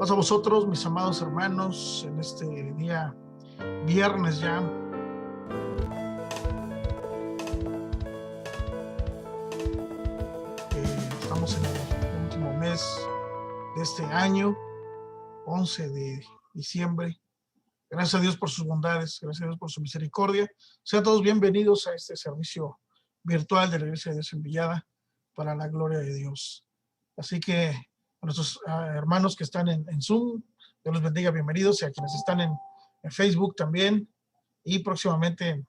Paz a vosotros, mis amados hermanos, en este día viernes ya. Estamos en el último mes de este año, 11 de diciembre. Gracias a Dios por sus bondades, gracias a Dios por su misericordia. Sean todos bienvenidos a este servicio virtual de la Iglesia de Dios en Villada para la gloria de Dios. Así que a nuestros hermanos que están en Zoom, Dios los bendiga, bienvenidos, y a quienes están en Facebook también, y próximamente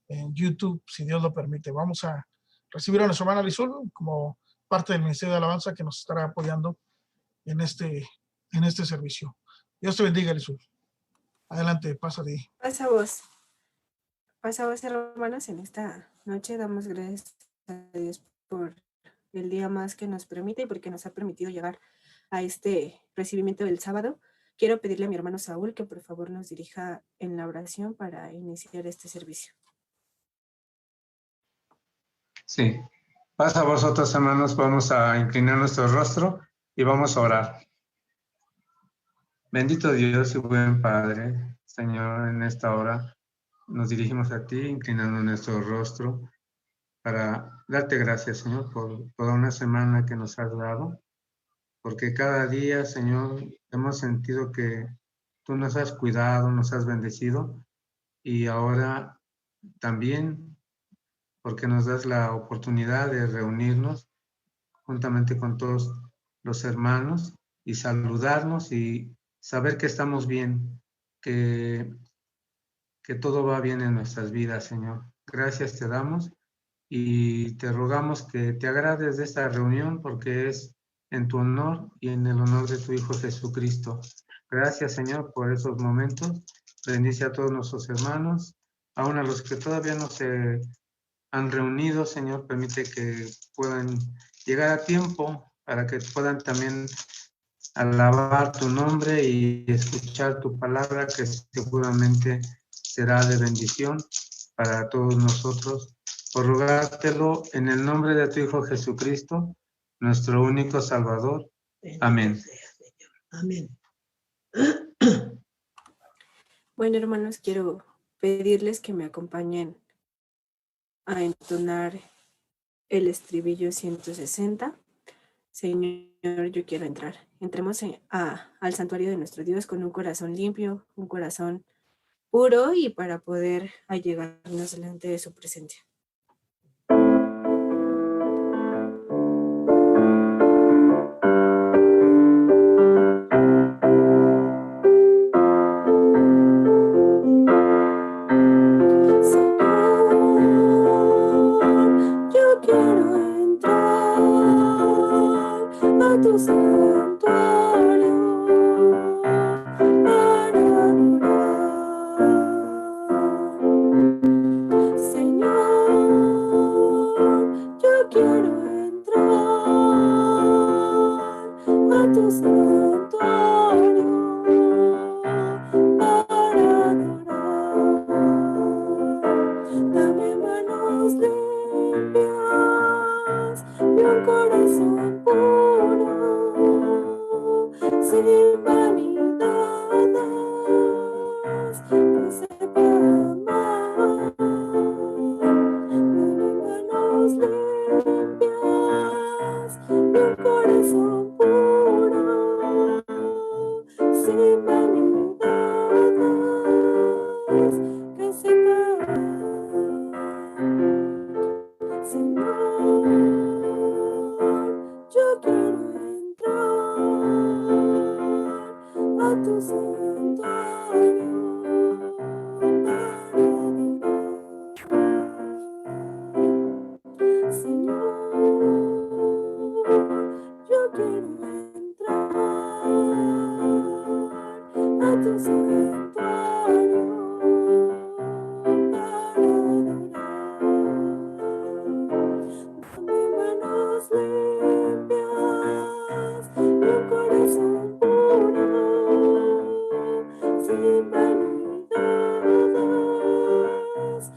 en YouTube, si Dios lo permite. Vamos a recibir a nuestra hermana Lizul como parte del Ministerio de Alabanza que nos estará apoyando en este servicio. Dios te bendiga, Lizul. Adelante, pasa de ahí. Pasa vos, hermanos, en esta noche damos gracias a Dios por el día más que nos permite y porque nos ha permitido llegar a este recibimiento del sábado. Quiero pedirle a mi hermano Saúl que por favor nos dirija en la oración para iniciar este servicio. Sí. Pasa a vosotros, hermanos, vamos a inclinar nuestro rostro y vamos a orar. Bendito Dios y buen Padre, Señor, en esta hora nos dirigimos a ti, inclinando nuestro rostro para darte gracias, Señor, por toda una semana que nos has dado, porque cada día, Señor, hemos sentido que tú nos has cuidado, nos has bendecido, y ahora también porque nos das la oportunidad de reunirnos juntamente con todos los hermanos y saludarnos y saber que estamos bien, que todo va bien en nuestras vidas, Señor. Gracias te damos y te rogamos que te agrades de esta reunión porque es en tu honor y en el honor de tu Hijo Jesucristo. Gracias, Señor, por esos momentos. Bendice a todos nuestros hermanos, aún a los que todavía no se han reunido, Señor, permite que puedan llegar a tiempo para que puedan también alabar tu nombre y escuchar tu palabra, que seguramente será de bendición para todos nosotros. Por rogártelo en el nombre de tu Hijo Jesucristo, nuestro único Salvador. Amén. Amén. Bueno, hermanos, quiero pedirles que me acompañen a entonar el estribillo 160. Señor, yo quiero entrar. Entremos al santuario de nuestro Dios con un corazón limpio, un corazón puro y para poder allegarnos delante de su presencia. Tu santuario para adorar. Señor, yo quiero entrar a tu santuario para adorar. Dame manos limpias y un corazón puro, sin vanidades, que sepa amar. Dame manos limpias y un corazón puro, sin vanidades, que sepa amar. Señor, yo quiero entrar a tu santuario para adorar. Señor, yo quiero entrar a tu santuario para adorar. Dame manos limpias y un corazón puro, sin vanidades,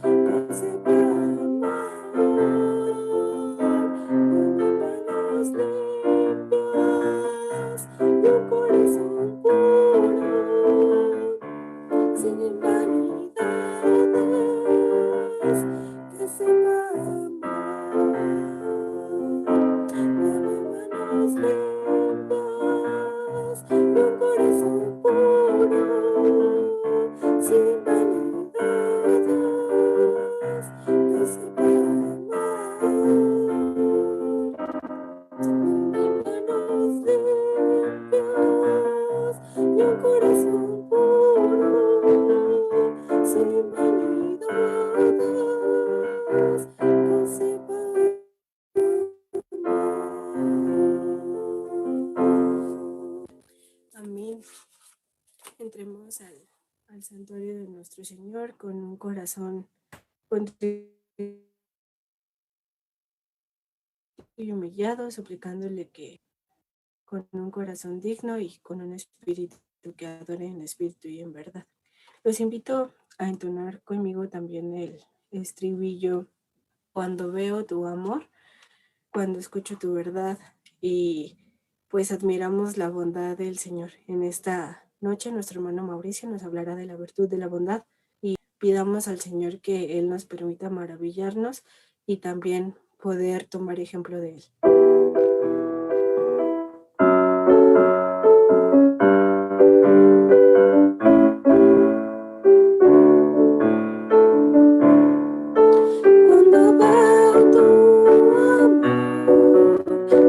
que sepa amar. Dame manos limpias y un corazón puro, Entremos al santuario de nuestro Señor con un corazón contrito y humillado, suplicándole que con un corazón digno y con un espíritu que adore en espíritu y en verdad. Los invito a entonar conmigo también el estribillo: cuando veo tu amor, cuando escucho tu verdad, y pues admiramos la bondad del Señor. En esta noche nuestro hermano Mauricio nos hablará de la virtud de la bondad y pidamos al Señor que Él nos permita maravillarnos y también poder tomar ejemplo de Él. Cuando veo tu amor,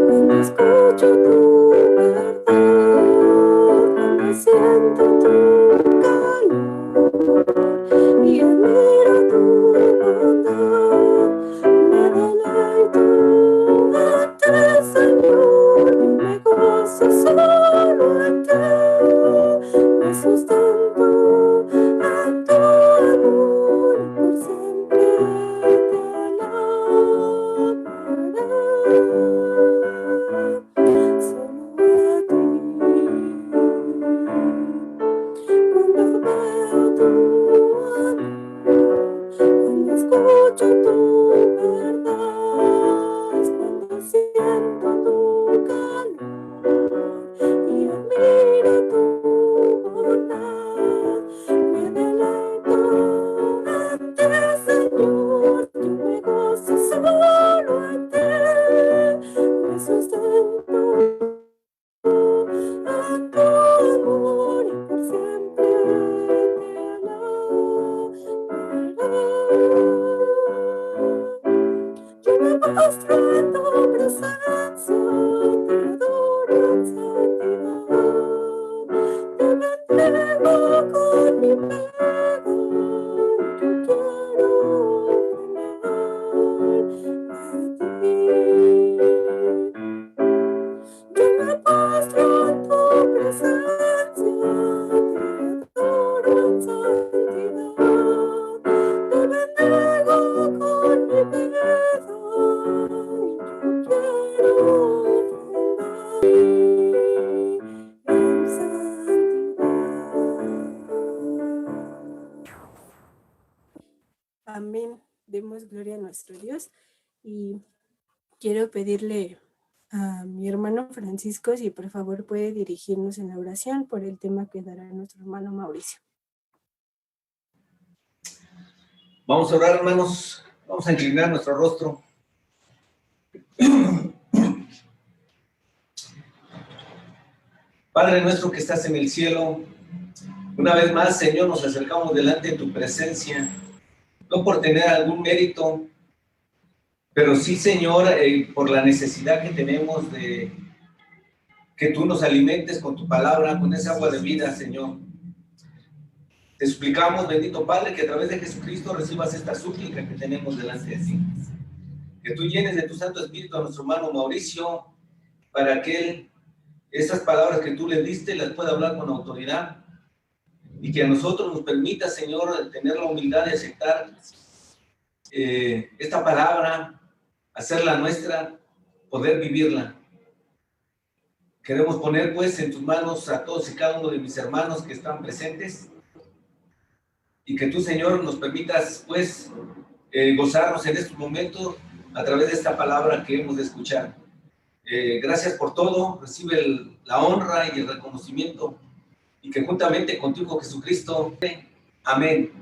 cuando escucho tu verdad, cuando siento tu calor y admiro tu bondad, me deleito en ti, Señor, y me gozo solo en ti, me sustento en tu amor y por siempre te alabaré. Solo a ti. Cuando veo tu amor, cuando escucho tu verdad, cuando siento tu calor y admiro tu bondad, me deleito en ti, Señor, yo me gozo solo en ti, me sustento en tu amor y por siempre te alabaré. Yo me postro en tu presencia, te adoro en santidad, te bendigo con mi vida, yo quiero ofrendar a ti. Yo me postro en tu presencia, te adoro en santidad, te bendigo con mi vida, y yo quiero ofrendar en santidad. Amén. Demos gloria a nuestro Dios y quiero pedirle a mi hermano Francisco si por favor puede dirigirnos en la oración por el tema que dará nuestro hermano Mauricio. Vamos a orar, hermanos. Vamos a inclinar nuestro rostro. Padre nuestro que estás en el cielo, una vez más, Señor, nos acercamos delante de tu presencia, no por tener algún mérito, pero sí, Señor, por la necesidad que tenemos de que tú nos alimentes con tu palabra, con esa agua de vida, Señor. Te suplicamos, bendito Padre, que a través de Jesucristo recibas esta súplica que tenemos delante de ti. Que tú llenes de tu Santo Espíritu a nuestro hermano Mauricio, para que él, esas palabras que tú le diste, las pueda hablar con autoridad, y que a nosotros nos permita, Señor, tener la humildad de aceptar esta palabra, hacerla nuestra, poder vivirla. Queremos poner, pues, en tus manos a todos y cada uno de mis hermanos que están presentes, y que tú, Señor, nos permitas, pues, gozarnos en estos momentos a través de esta palabra que hemos de escuchar. Gracias por todo, recibe la honra y el reconocimiento, y que juntamente con tu Hijo Jesucristo, amén.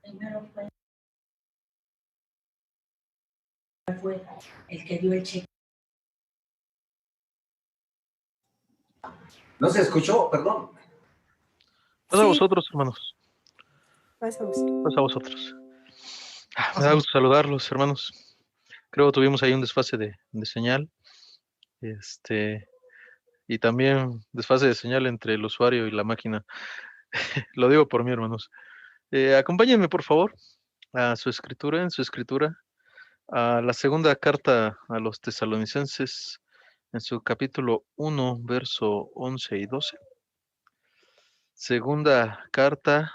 Primero fue el que dio el cheque. ¿No se escuchó? Perdón. Pasa a Sí. vosotros, hermanos. Pasa Pasa a vosotros. Me da gusto saludarlos, hermanos. Creo que tuvimos ahí un desfase de señal. Y también desfase de señal entre el usuario y la máquina. Lo digo por mí, hermanos. Acompáñenme, por favor, a su escritura, en su escritura, A la segunda carta a los tesalonicenses, en su capítulo 1, verso 11 y 12. Segunda carta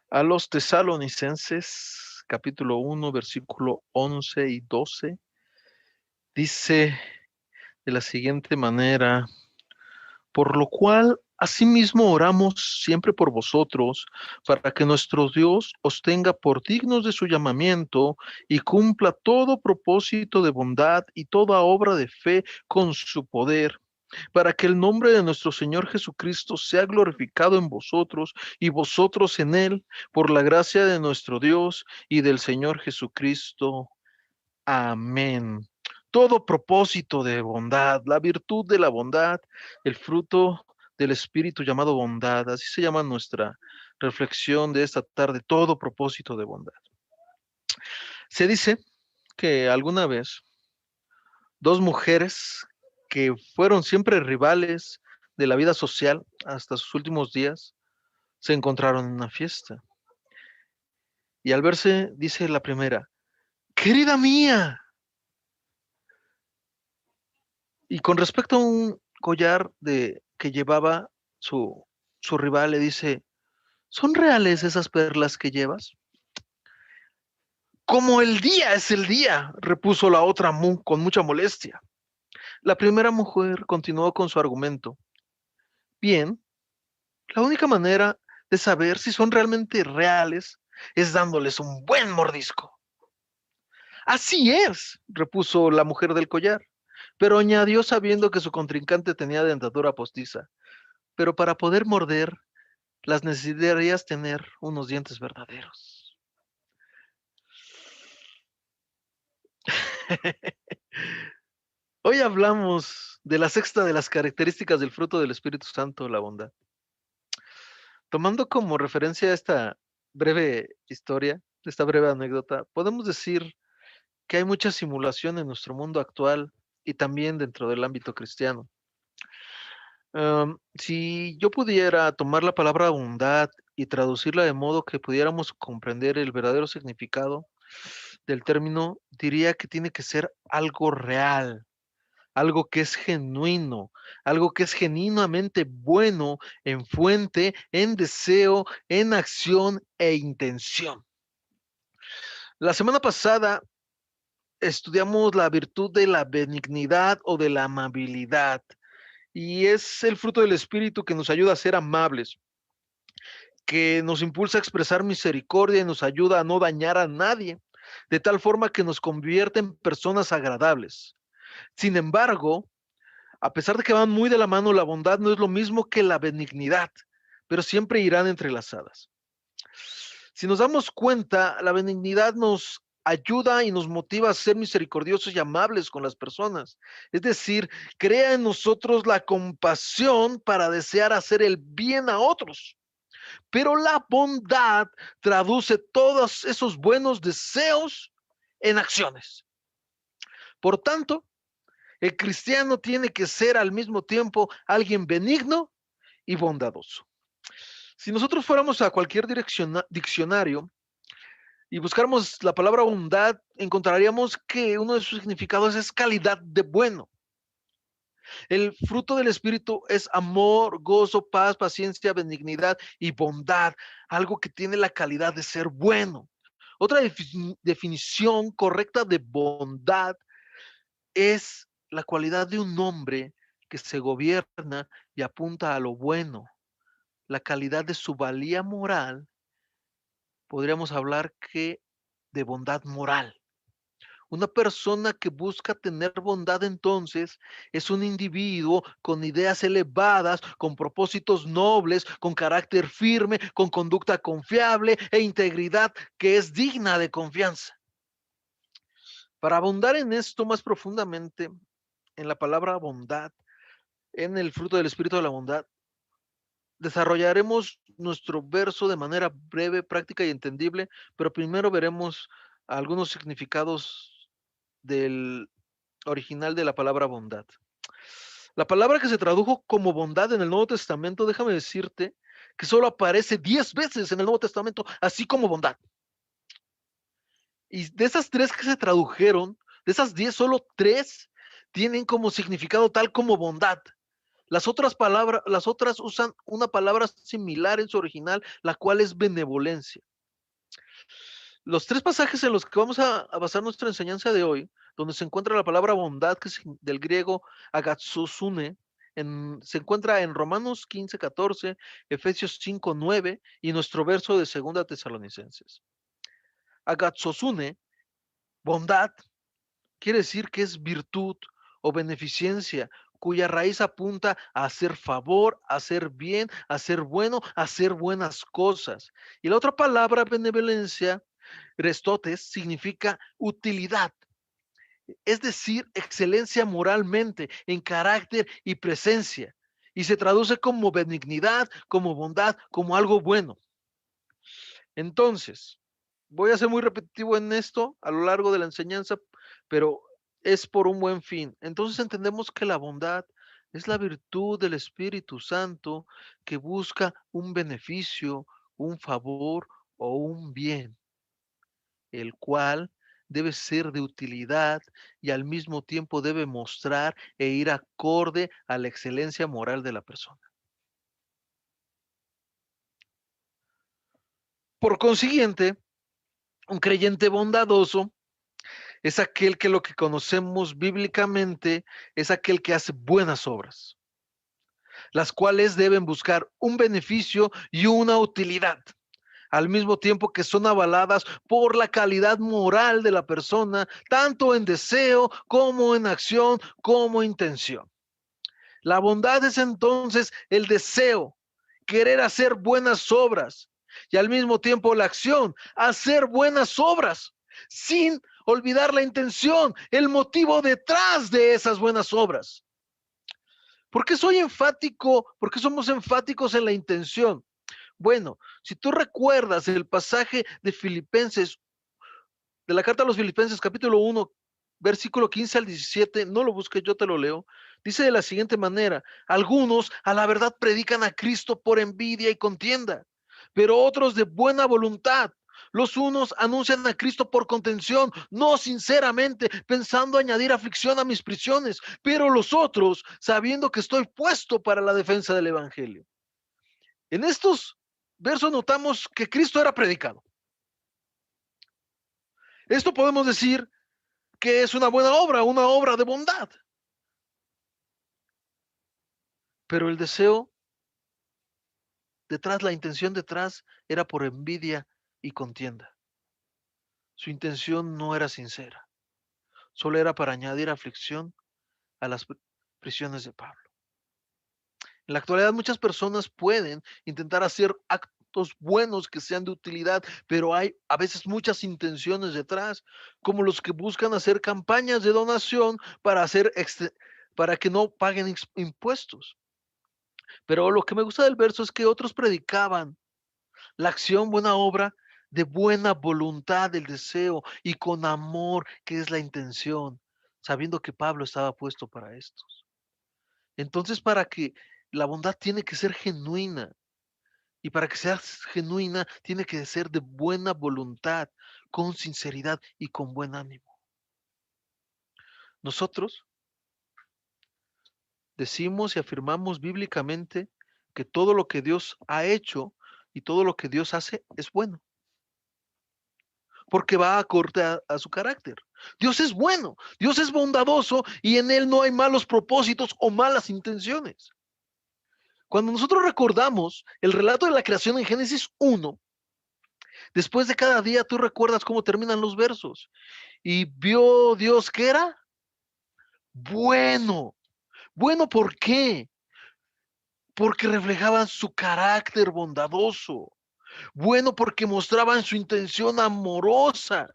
a los tesalonicenses, capítulo 1, versículo 11 y 12. Dice de la siguiente manera: por lo cual, asimismo oramos siempre por vosotros, para que nuestro Dios os tenga por dignos de su llamamiento y cumpla todo propósito de bondad y toda obra de fe con su poder, para que el nombre de nuestro Señor Jesucristo sea glorificado en vosotros y vosotros en él, por la gracia de nuestro Dios y del Señor Jesucristo. Amén. Todo propósito de bondad, la virtud de la bondad, el fruto del Espíritu llamado bondad, así se llama nuestra reflexión de esta tarde, todo propósito de bondad. Se dice que alguna vez dos mujeres que fueron siempre rivales de la vida social hasta sus últimos días se encontraron en una fiesta. Y al verse, dice la primera: querida mía. Y con respecto a un collar que llevaba su rival, le dice: ¿son reales esas perlas que llevas? Como el día es el día, repuso la otra con mucha molestia. La primera mujer continuó con su argumento. Bien, la única manera de saber si son realmente reales es dándoles un buen mordisco. Así es, repuso la mujer del collar, pero añadió sabiendo que su contrincante tenía dentadura postiza. Pero para poder morder, las necesitarías tener unos dientes verdaderos. Hoy hablamos de la sexta de las características del fruto del Espíritu Santo, la bondad. Tomando como referencia esta breve historia, esta breve anécdota, podemos decir que hay mucha simulación en nuestro mundo actual y también dentro del ámbito cristiano. Si yo pudiera tomar la palabra bondad y traducirla de modo que pudiéramos comprender el verdadero significado del término, diría que tiene que ser algo real, algo que es genuino, algo que es genuinamente bueno en fuente, en deseo, en acción e intención. La semana pasada estudiamos la virtud de la benignidad o de la amabilidad. Y es el fruto del Espíritu que nos ayuda a ser amables, que nos impulsa a expresar misericordia y nos ayuda a no dañar a nadie, de tal forma que nos convierte en personas agradables. Sin embargo, a pesar de que van muy de la mano, la bondad no es lo mismo que la benignidad, pero siempre irán entrelazadas. Si nos damos cuenta, la benignidad nos ayuda y nos motiva a ser misericordiosos y amables con las personas. Es decir, crea en nosotros la compasión para desear hacer el bien a otros. Pero la bondad traduce todos esos buenos deseos en acciones. Por tanto, el cristiano tiene que ser al mismo tiempo alguien benigno y bondadoso. Si nosotros fuéramos a cualquier diccionario y buscáramos la palabra bondad, encontraríamos que uno de sus significados es calidad de bueno. El fruto del Espíritu es amor, gozo, paz, paciencia, benignidad y bondad, algo que tiene la calidad de ser bueno. Otra definición correcta de bondad es la cualidad de un hombre que se gobierna y apunta a lo bueno. La calidad de su valía moral, podríamos hablar que de bondad moral. Una persona que busca tener bondad entonces es un individuo con ideas elevadas, con propósitos nobles, con carácter firme, con conducta confiable e integridad que es digna de confianza. Para abundar en esto más profundamente, en la palabra bondad, en el fruto del Espíritu de la bondad, desarrollaremos nuestro verso de manera breve, práctica y entendible, pero primero veremos algunos significados del original de la palabra bondad. La palabra que se tradujo como bondad en el Nuevo Testamento, déjame decirte que solo aparece 10 veces en el Nuevo Testamento, así como bondad. Y de esas 3 que se tradujeron, de esas 10, solo 3 tienen como significado tal como bondad. Las otras usan una palabra similar en su original, la cual es benevolencia. Los 3 pasajes en los que vamos a basar nuestra enseñanza de hoy, donde se encuentra la palabra bondad, que es del griego agatsosune, se encuentra en Romanos 15:14, Efesios 5:9 y nuestro verso de 2 Tesalonicenses. Agatsosune, bondad, quiere decir que es virtud o beneficencia, cuya raíz apunta a hacer favor, a hacer bien, a ser bueno, a hacer buenas cosas. Y la otra palabra, benevolencia, restotes, significa utilidad, es decir, excelencia moralmente, en carácter y presencia. Y se traduce como benignidad, como bondad, como algo bueno. Entonces, voy a ser muy repetitivo en esto a lo largo de la enseñanza, pero es por un buen fin. Entonces entendemos que la bondad es la virtud del Espíritu Santo que busca un beneficio, un favor o un bien, el cual debe ser de utilidad y al mismo tiempo debe mostrar e ir acorde a la excelencia moral de la persona. Por consiguiente, un creyente bondadoso es aquel que lo que conocemos bíblicamente es aquel que hace buenas obras, las cuales deben buscar un beneficio y una utilidad, al mismo tiempo que son avaladas por la calidad moral de la persona, tanto en deseo como en acción como intención. La bondad es entonces el deseo, querer hacer buenas obras, y al mismo tiempo la acción, hacer buenas obras, sin olvidar la intención, el motivo detrás de esas buenas obras. ¿Por qué soy enfático? ¿Por qué somos enfáticos en la intención? Bueno, si tú recuerdas el pasaje de Filipenses, de la carta a los Filipenses, capítulo 1, versículo 15 al 17, no lo busques, yo te lo leo. Dice de la siguiente manera: algunos a la verdad predican a Cristo por envidia y contienda, pero otros de buena voluntad. Los unos anuncian a Cristo por contención, no sinceramente, pensando añadir aflicción a mis prisiones, pero los otros, sabiendo que estoy puesto para la defensa del evangelio. En estos versos notamos que Cristo era predicado. Esto podemos decir que es una buena obra, una obra de bondad. Pero el deseo detrás, la intención detrás, era por envidia y contienda. Su intención no era sincera, solo era para añadir aflicción a las prisiones de Pablo. En la actualidad muchas personas pueden intentar hacer actos buenos que sean de utilidad, pero hay a veces muchas intenciones detrás, como los que buscan hacer campañas de donación para que no paguen impuestos. Pero lo que me gusta del verso es que otros predicaban la acción, buena obra, de buena voluntad, del deseo y con amor, que es la intención, sabiendo que Pablo estaba puesto para estos. Entonces, para que la bondad tiene que ser genuina, y para que sea genuina, tiene que ser de buena voluntad, con sinceridad y con buen ánimo. Nosotros decimos y afirmamos bíblicamente que todo lo que Dios ha hecho y todo lo que Dios hace es bueno, porque va acorde a su carácter. Dios es bueno, Dios es bondadoso y en Él no hay malos propósitos o malas intenciones. Cuando nosotros recordamos el relato de la creación en Génesis 1, después de cada día tú recuerdas cómo terminan los versos. Y vio Dios que era bueno. Bueno, ¿por qué? Porque reflejaban su carácter bondadoso. Bueno, porque mostraban su intención amorosa.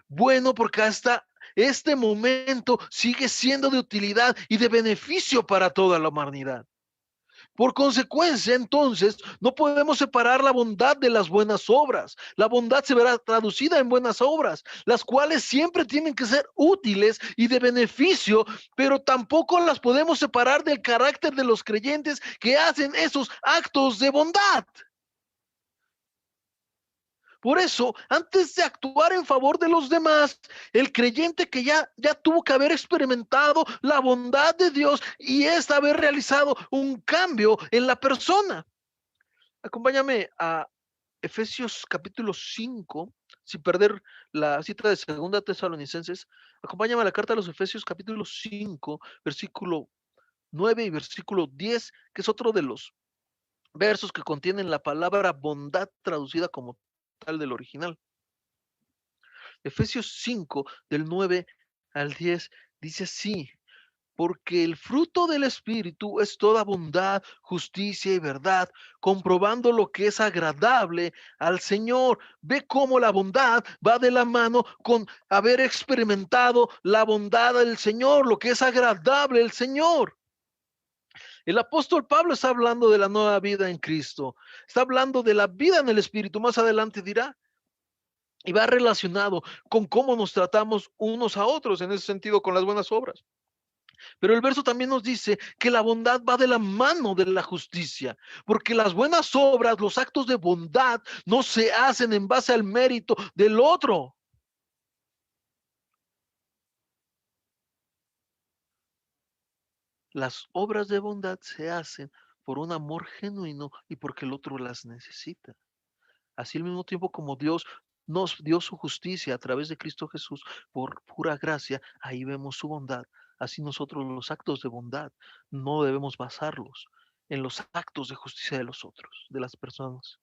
Bueno, porque hasta este momento sigue siendo de utilidad y de beneficio para toda la humanidad. Por consecuencia, entonces, no podemos separar la bondad de las buenas obras. La bondad se verá traducida en buenas obras, las cuales siempre tienen que ser útiles y de beneficio, pero tampoco las podemos separar del carácter de los creyentes que hacen esos actos de bondad. Por eso, antes de actuar en favor de los demás, el creyente que ya tuvo que haber experimentado la bondad de Dios y es haber realizado un cambio en la persona. Acompáñame a Efesios capítulo 5, sin perder la cita de 2 Tesalonicenses. Acompáñame a la carta de los Efesios capítulo 5, versículo 9 y versículo 10, que es otro de los versos que contienen la palabra bondad traducida como tal del original. Efesios 5, del 9 al 10, dice así: porque el fruto del Espíritu es toda bondad, justicia y verdad, comprobando lo que es agradable al Señor. Ve cómo la bondad va de la mano con haber experimentado la bondad del Señor, lo que es agradable al Señor. El apóstol Pablo está hablando de la nueva vida en Cristo, está hablando de la vida en el Espíritu, más adelante dirá, y va relacionado con cómo nos tratamos unos a otros, en ese sentido, con las buenas obras. Pero el verso también nos dice que la bondad va de la mano de la justicia, porque las buenas obras, los actos de bondad, no se hacen en base al mérito del otro. Las obras de bondad se hacen por un amor genuino y porque el otro las necesita. Así al mismo tiempo como Dios nos dio su justicia a través de Cristo Jesús por pura gracia, ahí vemos su bondad. Así nosotros los actos de bondad no debemos basarlos en los actos de justicia de los otros, de las personas.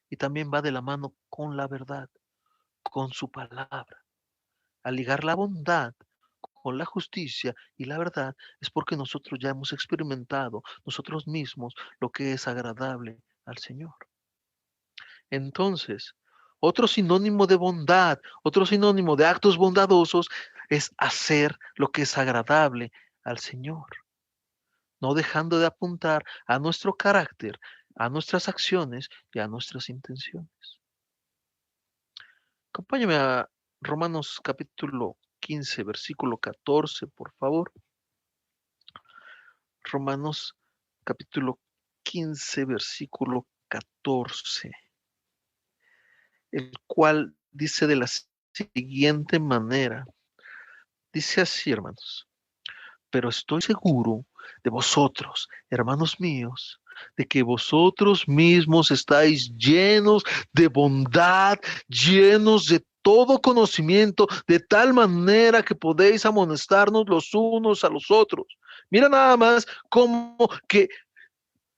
Y también va de la mano con la verdad, con su palabra. Al ligar la bondad con la justicia y la verdad es porque nosotros ya hemos experimentado nosotros mismos lo que es agradable al Señor. Entonces, otro sinónimo de bondad, otro sinónimo de actos bondadosos es hacer lo que es agradable al Señor, no dejando de apuntar a nuestro carácter, a nuestras acciones y a nuestras intenciones. Acompáñame a Romanos capítulo 15, versículo 14, por favor. Romanos capítulo 15, versículo 14. El cual dice de la siguiente manera. Dice así, hermanos: pero estoy seguro de vosotros, hermanos míos, de que vosotros mismos estáis llenos de bondad, llenos de todo conocimiento, de tal manera que podéis amonestarnos los unos a los otros. Mira nada más como que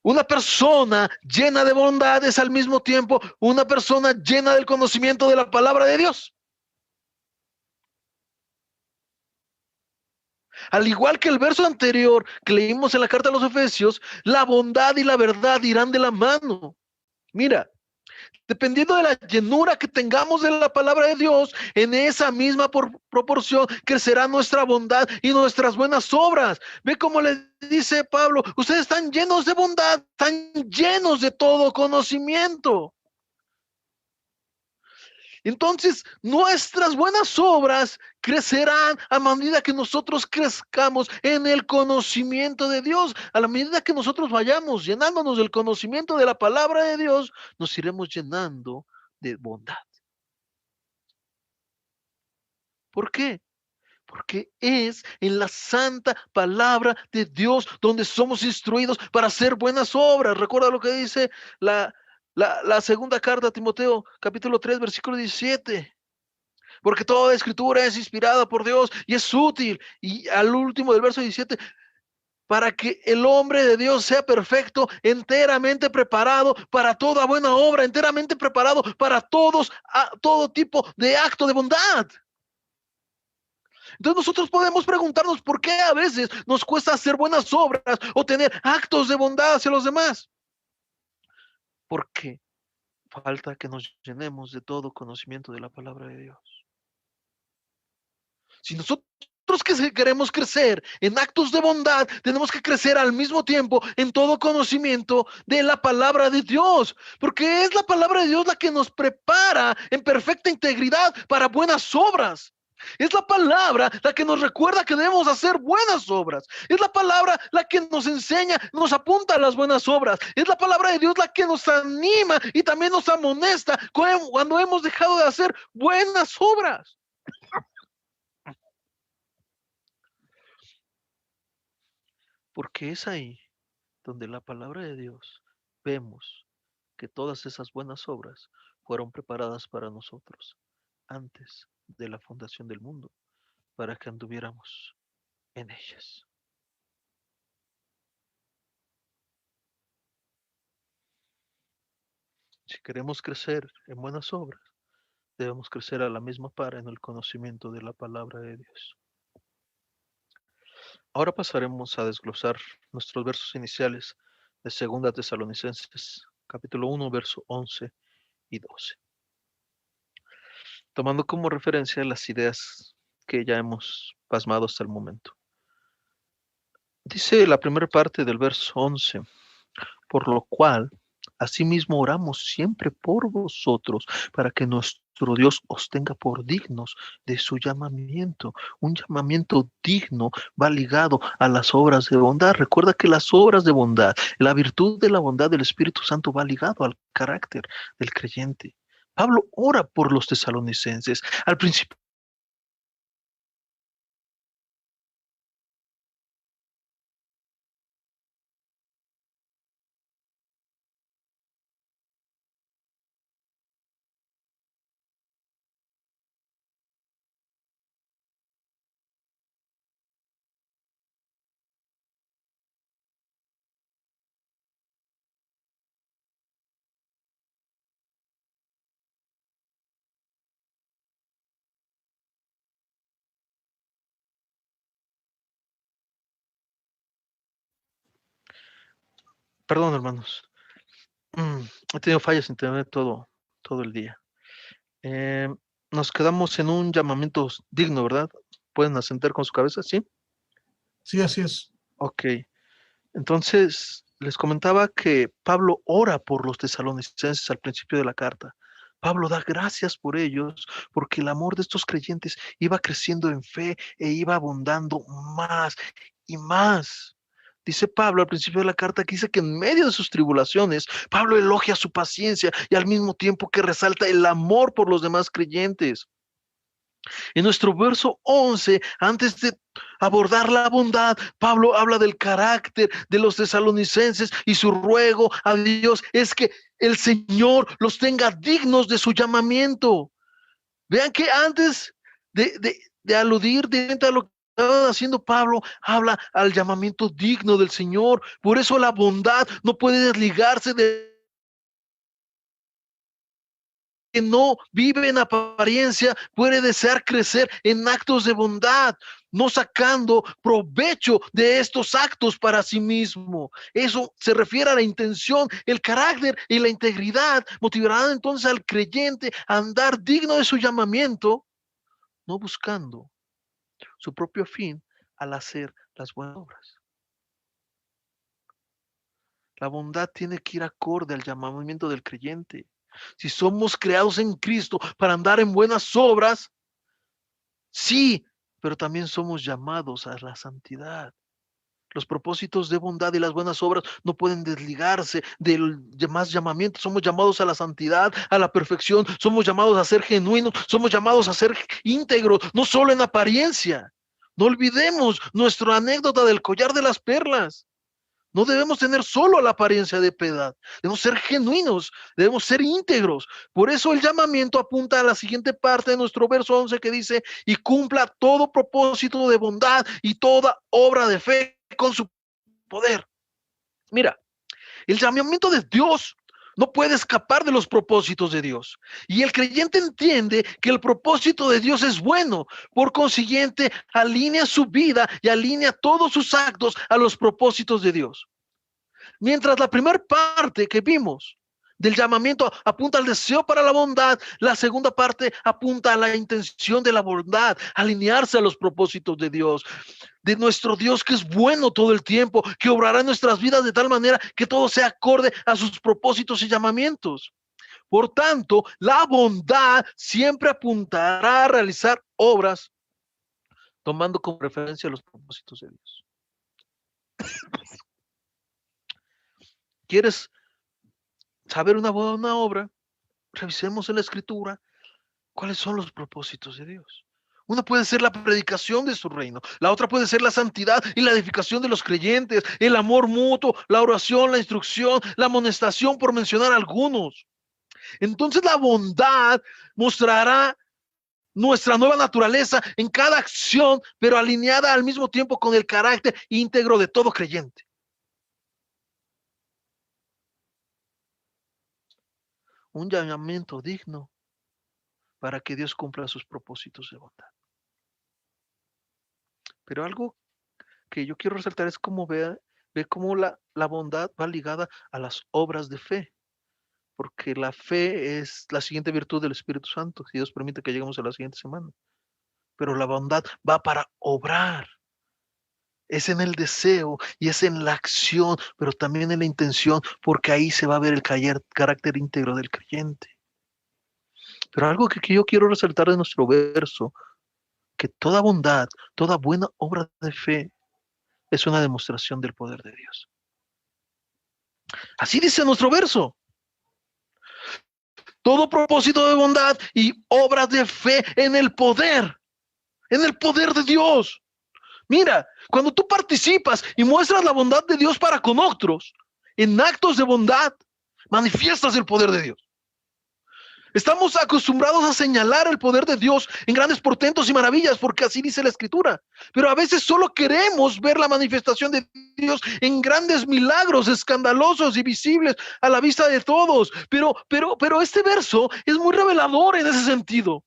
una persona llena de bondad es al mismo tiempo una persona llena del conocimiento de la palabra de Dios. Al igual que el verso anterior que leímos en la carta a los Efesios, la bondad y la verdad irán de la mano. Mira, dependiendo de la llenura que tengamos de la palabra de Dios, en esa misma proporción crecerá nuestra bondad y nuestras buenas obras. Ve cómo le dice Pablo: ustedes están llenos de bondad, están llenos de todo conocimiento. Entonces, nuestras buenas obras crecerán a medida que nosotros crezcamos en el conocimiento de Dios. A la medida que nosotros vayamos llenándonos del conocimiento de la palabra de Dios, nos iremos llenando de bondad. ¿Por qué? Porque es en la santa palabra de Dios donde somos instruidos para hacer buenas obras. Recuerda lo que dice la segunda carta a Timoteo, capítulo 3, versículo 17. Porque toda escritura es inspirada por Dios y es útil. Y al último del verso 17, para que el hombre de Dios sea perfecto, enteramente preparado para toda buena obra, enteramente preparado para todo tipo de acto de bondad. Entonces nosotros podemos preguntarnos por qué a veces nos cuesta hacer buenas obras o tener actos de bondad hacia los demás. Porque falta que nos llenemos de todo conocimiento de la palabra de Dios. Si nosotros que queremos crecer en actos de bondad, tenemos que crecer al mismo tiempo en todo conocimiento de la palabra de Dios, porque es la palabra de Dios la que nos prepara en perfecta integridad para buenas obras. Es la palabra la que nos recuerda que debemos hacer buenas obras. Es la palabra la que nos enseña, nos apunta a las buenas obras. Es la palabra de Dios la que nos anima y también nos amonesta cuando hemos dejado de hacer buenas obras. Porque es ahí donde la palabra de Dios vemos que todas esas buenas obras fueron preparadas para nosotros antes de la fundación del mundo, para que anduviéramos en ellas. Si queremos crecer en buenas obras, debemos crecer a la misma par en el conocimiento de la palabra de Dios. Ahora pasaremos a desglosar nuestros versos iniciales de 2 Tesalonicenses, capítulo 1, verso 11 y 12. Tomando como referencia las ideas que ya hemos plasmado hasta el momento. Dice la primera parte del verso 11, por lo cual, asimismo oramos siempre por vosotros, para que nuestro Dios os tenga por dignos de su llamamiento. Un llamamiento digno va ligado a las obras de bondad. Recuerda que las obras de bondad, la virtud de la bondad del Espíritu Santo va ligado al carácter del creyente. Pablo ora por los tesalonicenses. Al principio, perdón, hermanos, he tenido fallas en internet todo el día. Nos quedamos en un llamamiento digno, ¿verdad? ¿Pueden asentar con su cabeza? ¿Sí? Sí, así es. Ok. Entonces, les comentaba que Pablo ora por los tesalonicenses al principio de la carta. Pablo da gracias por ellos, porque el amor de estos creyentes iba creciendo en fe e iba abundando más y más. Dice Pablo al principio de la carta que dice que en medio de sus tribulaciones, Pablo elogia su paciencia y al mismo tiempo que resalta el amor por los demás creyentes. En nuestro verso 11, antes de abordar la bondad, Pablo habla del carácter de los tesalonicenses y su ruego a Dios es que el Señor los tenga dignos de su llamamiento. Vean que antes de aludir directamente a lo que estaba haciendo Pablo, habla al llamamiento digno del Señor. Por eso la bondad no puede desligarse de que no vive en apariencia, puede desear crecer en actos de bondad, no sacando provecho de estos actos para sí mismo. Eso se refiere a la intención, el carácter y la integridad motivarán entonces al creyente a andar digno de su llamamiento, no buscando su propio fin al hacer las buenas obras. La bondad tiene que ir acorde al llamamiento del creyente. Si somos creados en Cristo para andar en buenas obras, sí, pero también somos llamados a la santidad. Los propósitos de bondad y las buenas obras no pueden desligarse del demás llamamiento. Somos llamados a la santidad, a la perfección. Somos llamados a ser genuinos. Somos llamados a ser íntegros, no solo en apariencia. No olvidemos nuestra anécdota del collar de las perlas. No debemos tener solo la apariencia de piedad. Debemos ser genuinos, debemos ser íntegros. Por eso el llamamiento apunta a la siguiente parte de nuestro verso 11 que dice, y cumpla todo propósito de bondad y toda obra de fe con su poder. Mira, el llamamiento de Dios no puede escapar de los propósitos de Dios. Y el creyente entiende que el propósito de Dios es bueno. Por consiguiente, alinea su vida y alinea todos sus actos a los propósitos de Dios. Mientras la primera parte que vimos del llamamiento apunta al deseo para la bondad, la segunda parte apunta a la intención de la bondad, alinearse a los propósitos de Dios, de nuestro Dios que es bueno todo el tiempo, que obrará en nuestras vidas de tal manera que todo sea acorde a sus propósitos y llamamientos. Por tanto, la bondad siempre apuntará a realizar obras tomando como referencia los propósitos de Dios. ¿Quieres saber una buena obra? Revisemos en la Escritura cuáles son los propósitos de Dios. Una puede ser la predicación de su reino, la otra puede ser la santidad y la edificación de los creyentes, el amor mutuo, la oración, la instrucción, la amonestación, por mencionar algunos. Entonces la bondad mostrará nuestra nueva naturaleza en cada acción, pero alineada al mismo tiempo con el carácter íntegro de todo creyente. Un llamamiento digno para que Dios cumpla sus propósitos de bondad. Pero algo que yo quiero resaltar es cómo ve cómo la bondad va ligada a las obras de fe. Porque la fe es la siguiente virtud del Espíritu Santo, si Dios permite que lleguemos a la siguiente semana. Pero la bondad va para obrar. Es en el deseo y es en la acción, pero también en la intención, porque ahí se va a ver el carácter íntegro del creyente. Pero algo que yo quiero resaltar de nuestro verso, que toda bondad, toda buena obra de fe es una demostración del poder de Dios. Así dice nuestro verso. Todo propósito de bondad y obras de fe en el poder de Dios. Mira, cuando tú participas y muestras la bondad de Dios para con otros, en actos de bondad, manifiestas el poder de Dios. Estamos acostumbrados a señalar el poder de Dios en grandes portentos y maravillas, porque así dice la Escritura. Pero a veces solo queremos ver la manifestación de Dios en grandes milagros escandalosos y visibles a la vista de todos. Pero este verso es muy revelador en ese sentido.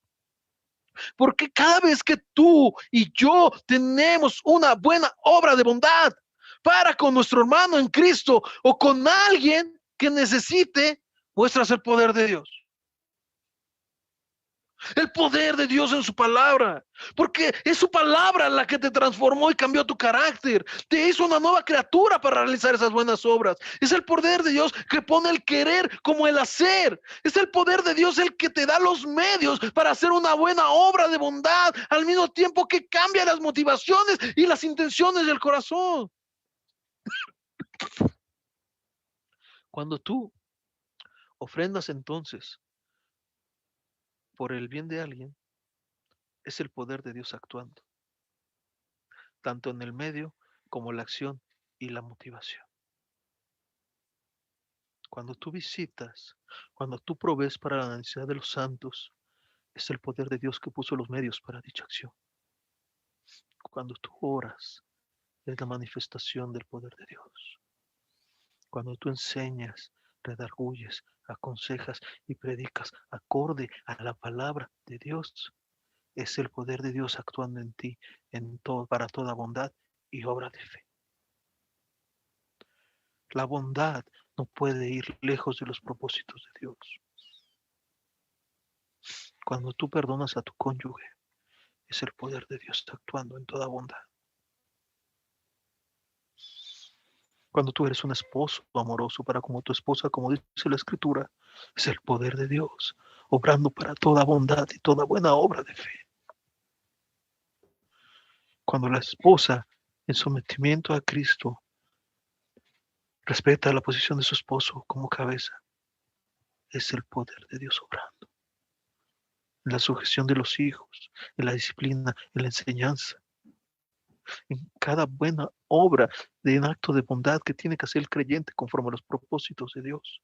Porque cada vez que tú y yo tenemos una buena obra de bondad para con nuestro hermano en Cristo o con alguien que necesite, muestras el poder de Dios. El poder de Dios en su palabra, porque es su palabra la que te transformó y cambió tu carácter, te hizo una nueva criatura para realizar esas buenas obras. Es el poder de Dios que pone el querer como el hacer. Es el poder de Dios el que te da los medios para hacer una buena obra de bondad, al mismo tiempo que cambia las motivaciones y las intenciones del corazón. Cuando tú ofrendas entonces por el bien de alguien, es el poder de Dios actuando, tanto en el medio como la acción y la motivación. Cuando tú visitas, cuando tú provees para la necesidad de los santos, es el poder de Dios que puso los medios para dicha acción. Cuando tú oras, es la manifestación del poder de Dios. Cuando tú enseñas, redarguyes, aconsejas y predicas acorde a la palabra de Dios, es el poder de Dios actuando en ti para toda bondad y obra de fe. La bondad no puede ir lejos de los propósitos de Dios. Cuando tú perdonas a tu cónyuge, es el poder de Dios actuando en toda bondad. Cuando tú eres un esposo amoroso para como tu esposa, como dice la Escritura, es el poder de Dios obrando para toda bondad y toda buena obra de fe. Cuando la esposa, en sometimiento a Cristo, respeta la posición de su esposo como cabeza, es el poder de Dios obrando. En la sujeción de los hijos, en la disciplina, en la enseñanza, en cada buena obra de un acto de bondad que tiene que hacer el creyente conforme a los propósitos de Dios,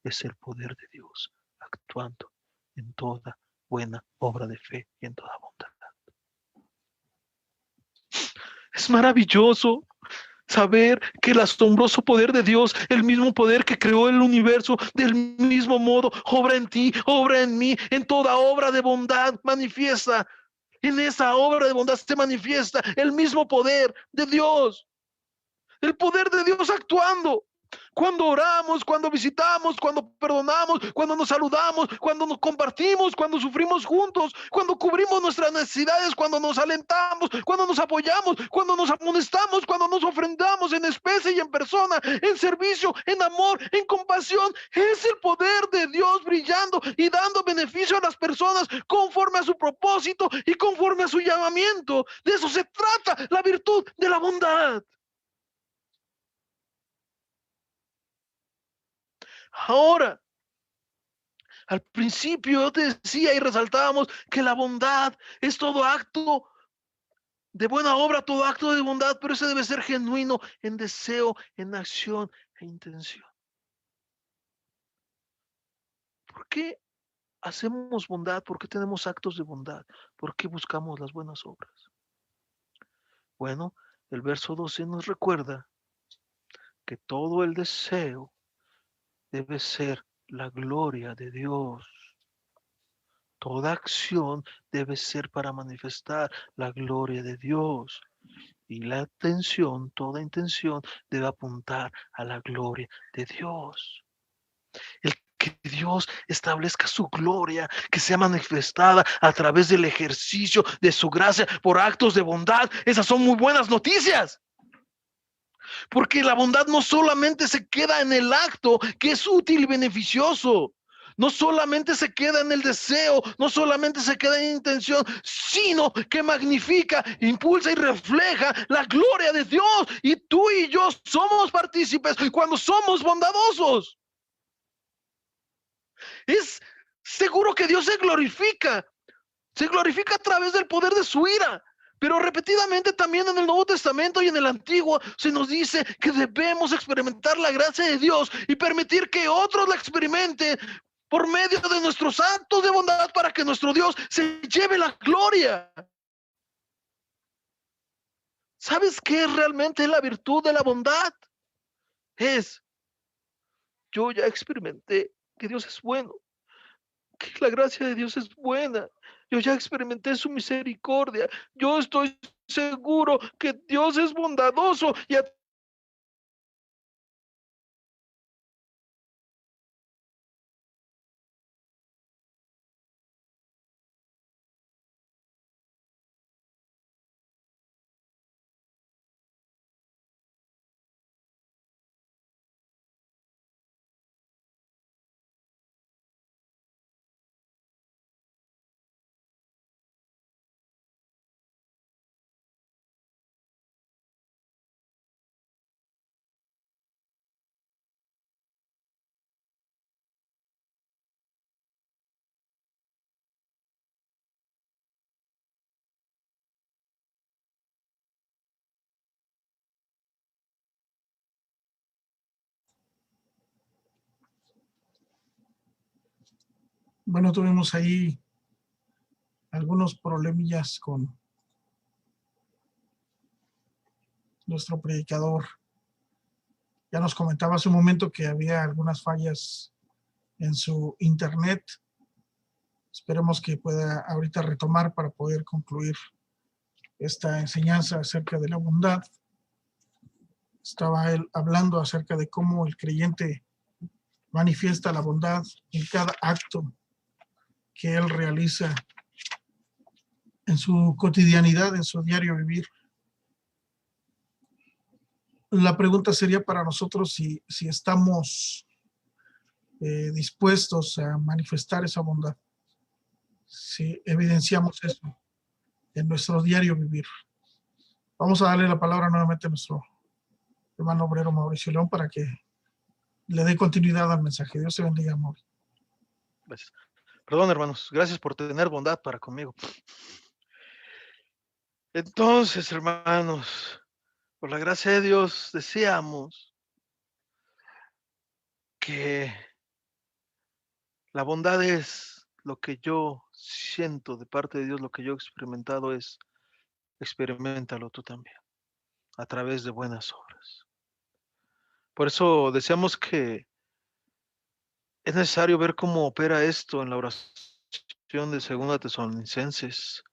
es el poder de Dios actuando en toda buena obra de fe y en toda bondad. Es maravilloso saber que el asombroso poder de Dios, el mismo poder que creó el universo, del mismo modo, obra en ti, obra en mí, en toda obra de bondad manifiesta. En esa obra de bondad se manifiesta el mismo poder de Dios. El poder de Dios actuando. Cuando oramos, cuando visitamos, cuando perdonamos, cuando nos saludamos, cuando nos compartimos, cuando sufrimos juntos, cuando cubrimos nuestras necesidades, cuando nos alentamos, cuando nos apoyamos, cuando nos amonestamos, cuando nos ofrendamos en especie y en persona, en servicio, en amor, en compasión. Es el poder de Dios brillando y dando beneficio a las personas conforme a su propósito y conforme a su llamamiento. De eso se trata la virtud de la bondad. Ahora, al principio yo te decía y resaltábamos que la bondad es todo acto de buena obra, todo acto de bondad, pero ese debe ser genuino en deseo, en acción e intención. ¿Por qué hacemos bondad? ¿Por qué tenemos actos de bondad? ¿Por qué buscamos las buenas obras? Bueno, el verso 12 nos recuerda que todo el deseo debe ser la gloria de Dios. Toda acción debe ser para manifestar la gloria de Dios. Y la atención, toda intención debe apuntar a la gloria de Dios. El que Dios establezca su gloria, que sea manifestada a través del ejercicio de su gracia por actos de bondad. Esas son muy buenas noticias. Porque la bondad no solamente se queda en el acto, que es útil y beneficioso. No solamente se queda en el deseo, no solamente se queda en intención, sino que magnifica, impulsa y refleja la gloria de Dios. Y tú y yo somos partícipes cuando somos bondadosos. Es seguro que Dios se glorifica a través del poder de su ira. Pero repetidamente también en el Nuevo Testamento y en el Antiguo se nos dice que debemos experimentar la gracia de Dios y permitir que otros la experimenten por medio de nuestros actos de bondad para que nuestro Dios se lleve la gloria. ¿Sabes qué es realmente la virtud de la bondad? Yo ya experimenté que Dios es bueno, que la gracia de Dios es buena. Yo ya experimenté su misericordia. Yo estoy seguro que Dios es bondadoso y Bueno, tuvimos ahí algunos problemillas con nuestro predicador. Ya nos comentaba hace un momento que había algunas fallas en su internet. Esperemos que pueda ahorita retomar para poder concluir esta enseñanza acerca de la bondad. Estaba él hablando acerca de cómo el creyente manifiesta la bondad en cada acto que él realiza en su cotidianidad, en su diario vivir. La pregunta sería para nosotros si estamos dispuestos a manifestar esa bondad, si evidenciamos eso en nuestro diario vivir. Vamos a darle la palabra nuevamente a nuestro hermano obrero Mauricio León para que le dé continuidad al mensaje. Dios te bendiga, amor. gracias. Perdón, hermanos, gracias por tener bondad para conmigo. Entonces, hermanos, por la gracia de Dios, deseamos que la bondad es lo que yo siento de parte de Dios, lo que yo he experimentado es, experiméntalo tú también, a través de buenas obras. Por eso deseamos que es necesario ver cómo opera esto en la oración de 2 Tesalonicenses.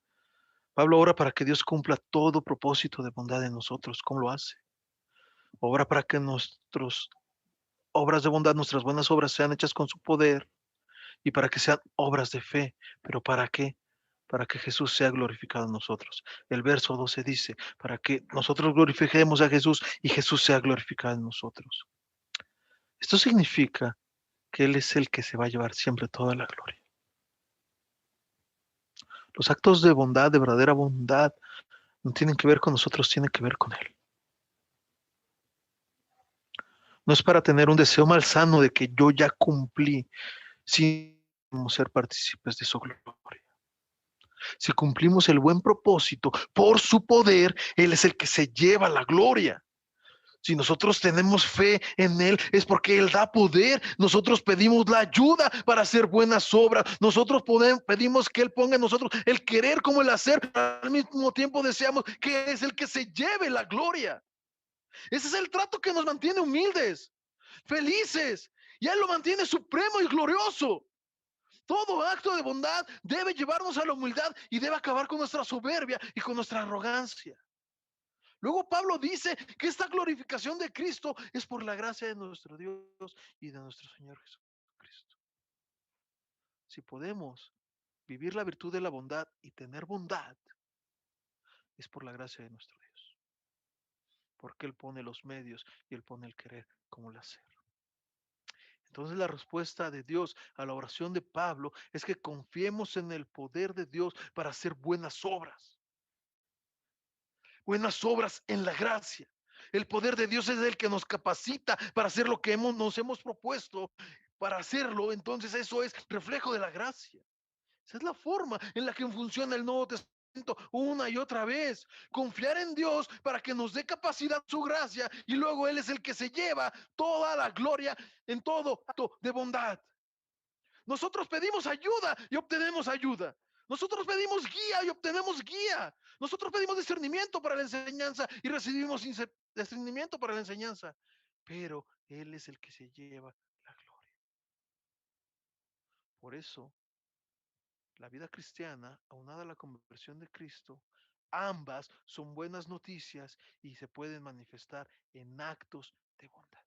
Pablo ora para que Dios cumpla todo propósito de bondad en nosotros. ¿Cómo lo hace? Obra para que nuestros obras de bondad, nuestras buenas obras sean hechas con su poder y para que sean obras de fe. ¿Pero para qué? Para que Jesús sea glorificado en nosotros. El verso 12 dice, para que nosotros glorifiquemos a Jesús y Jesús sea glorificado en nosotros. Esto significa que Él es el que se va a llevar siempre toda la gloria. Los actos de bondad, de verdadera bondad, no tienen que ver con nosotros, tienen que ver con Él. No es para tener un deseo malsano de que yo ya cumplí, sino ser partícipes de su gloria. Si cumplimos el buen propósito, por su poder, Él es el que se lleva la gloria. Si nosotros tenemos fe en Él, es porque Él da poder. Nosotros pedimos la ayuda para hacer buenas obras. Nosotros pedimos que Él ponga en nosotros el querer como el hacer. Al mismo tiempo deseamos que Él es el que se lleve la gloria. Ese es el trato que nos mantiene humildes, felices. Y Él lo mantiene supremo y glorioso. Todo acto de bondad debe llevarnos a la humildad y debe acabar con nuestra soberbia y con nuestra arrogancia. Luego Pablo dice que esta glorificación de Cristo es por la gracia de nuestro Dios y de nuestro Señor Jesucristo. Si podemos vivir la virtud de la bondad y tener bondad, es por la gracia de nuestro Dios. Porque Él pone los medios y Él pone el querer como el hacer. Entonces la respuesta de Dios a la oración de Pablo es que confiemos en el poder de Dios para hacer buenas obras. Buenas obras en la gracia. El poder de Dios es el que nos capacita para hacer lo que nos hemos propuesto para hacerlo. Entonces eso es reflejo de la gracia. Esa es la forma en la que funciona el Nuevo Testamento una y otra vez. Confiar en Dios para que nos dé capacidad su gracia y luego Él es el que se lleva toda la gloria en todo acto de bondad. Nosotros pedimos ayuda y obtenemos ayuda. Nosotros pedimos guía y obtenemos guía. Nosotros pedimos discernimiento para la enseñanza y recibimos discernimiento para la enseñanza. Pero Él es el que se lleva la gloria. Por eso, la vida cristiana, aunada a la conversión de Cristo, ambas son buenas noticias y se pueden manifestar en actos de bondad.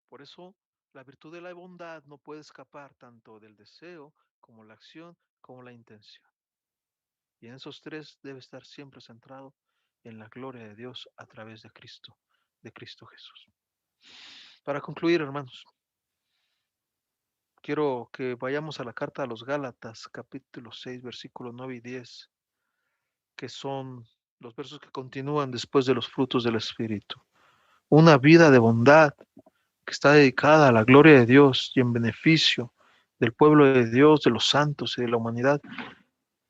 Por eso, la virtud de la bondad no puede escapar tanto del deseo como la acción como la intención. Y en esos tres debe estar siempre centrado en la gloria de Dios a través de Cristo Jesús. Para concluir, hermanos, quiero que vayamos a la carta a los Gálatas, capítulo 6, versículos 9 y 10, que son los versos que continúan después de los frutos del Espíritu. Una vida de bondad que está dedicada a la gloria de Dios y en beneficio del pueblo de Dios, de los santos y de la humanidad,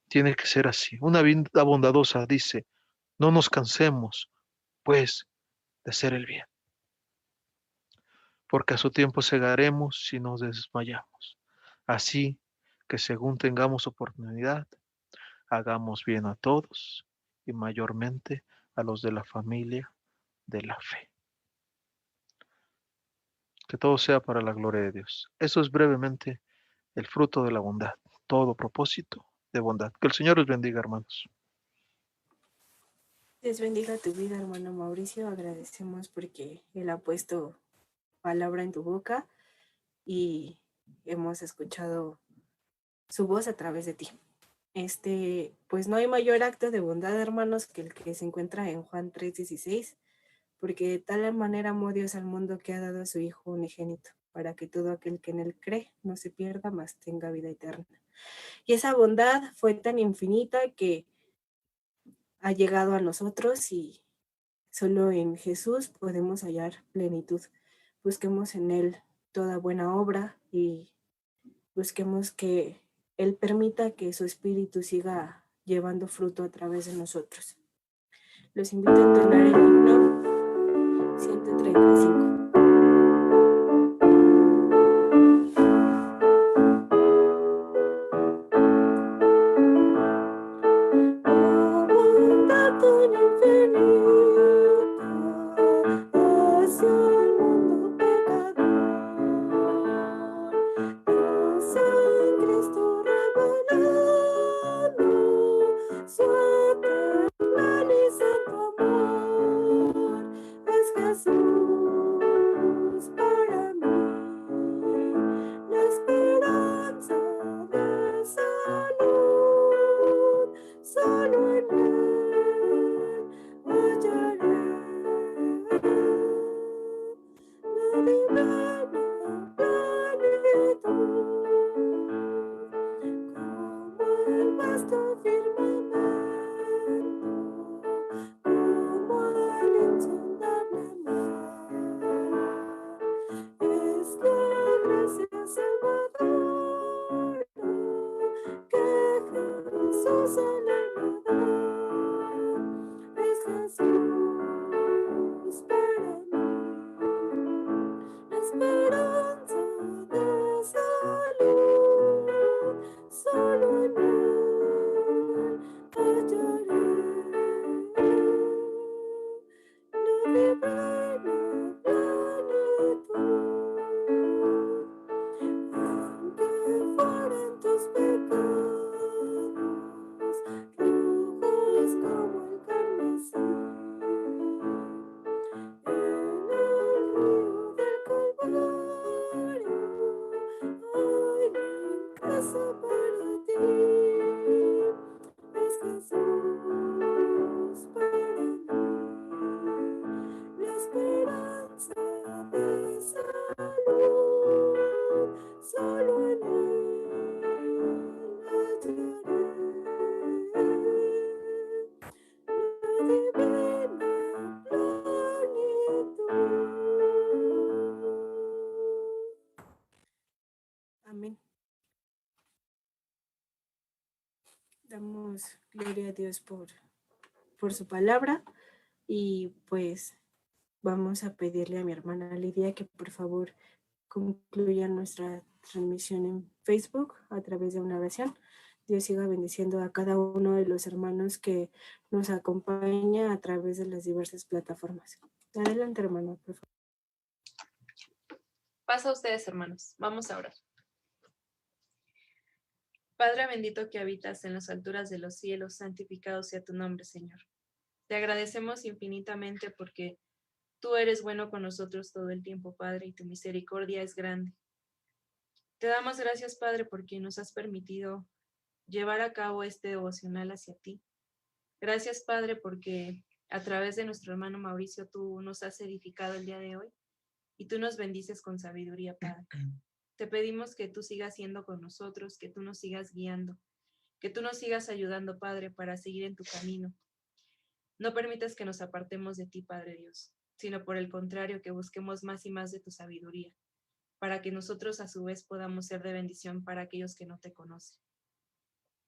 tiene que ser así. Una vida bondadosa dice, no nos cansemos, pues, de hacer el bien, porque a su tiempo segaremos si nos desmayamos. Así que según tengamos oportunidad, hagamos bien a todos y mayormente a los de la familia de la fe. Que todo sea para la gloria de Dios. Eso es brevemente el fruto de la bondad, todo propósito de bondad. Que el Señor los bendiga, hermanos. Dios bendiga tu vida, hermano Mauricio. Agradecemos porque Él ha puesto palabra en tu boca y hemos escuchado su voz a través de ti. Pues no hay mayor acto de bondad, hermanos, que el que se encuentra en Juan 3:16, porque de tal manera amó Dios al mundo que ha dado a su Hijo unigénito, para que todo aquel que en Él cree no se pierda, mas tenga vida eterna. Y esa bondad fue tan infinita que ha llegado a nosotros y solo en Jesús podemos hallar plenitud. Busquemos en Él toda buena obra y busquemos que Él permita que su Espíritu siga llevando fruto a través de nosotros. Los invito a entonar el himno 135. Jesús. vasto firmamento, como el insondable mar. Es la gracia salvadora que Jesús al alma da. Es Jesús para mí, la esperanza de salud, solo en él hallaré la divina plenitud. Aunque fueran tus pecados rojos como el carmesí, en el río del Calvario hay gran casa para ti. Es Jesús para mí, la esperanza de salud, solo en él hallaré la divina plenitud. Amén. Damos gloria a Dios por su palabra y pues vamos a pedirle a mi hermana Lidia que por favor concluya nuestra transmisión en Facebook a través de una oración. Dios siga bendiciendo a cada uno de los hermanos que nos acompaña a través de las diversas plataformas. Adelante, hermano, por favor. Paz a ustedes, hermanos. Vamos a orar. Padre bendito que habitas en las alturas de los cielos, santificado sea tu nombre, Señor. Te agradecemos infinitamente porque tú eres bueno con nosotros todo el tiempo, Padre, y tu misericordia es grande. Te damos gracias, Padre, porque nos has permitido llevar a cabo este devocional hacia ti. Gracias, Padre, porque a través de nuestro hermano Mauricio tú nos has edificado el día de hoy y tú nos bendices con sabiduría, Padre. Te pedimos que tú sigas siendo con nosotros, que tú nos sigas guiando, que tú nos sigas ayudando, Padre, para seguir en tu camino. No permitas que nos apartemos de ti, Padre Dios, sino por el contrario, que busquemos más y más de tu sabiduría, para que nosotros a su vez podamos ser de bendición para aquellos que no te conocen.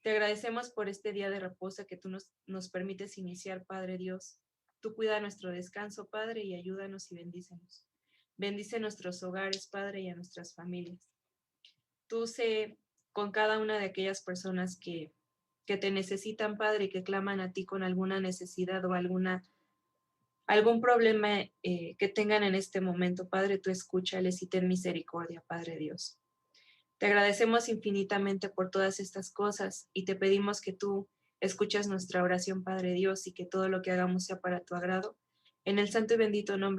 Te agradecemos por este día de reposo que tú nos permites iniciar, Padre Dios. Tú cuida nuestro descanso, Padre, y ayúdanos y bendícenos. Bendice nuestros hogares, Padre, y a nuestras familias. Tú sé con cada una de aquellas personas que te necesitan, Padre, y que claman a ti con alguna necesidad o algún problema que tengan en este momento. Padre, tú escúchales y ten misericordia, Padre Dios. Te agradecemos infinitamente por todas estas cosas y te pedimos que tú escuchas nuestra oración, Padre Dios, y que todo lo que hagamos sea para tu agrado. En el santo y bendito nombre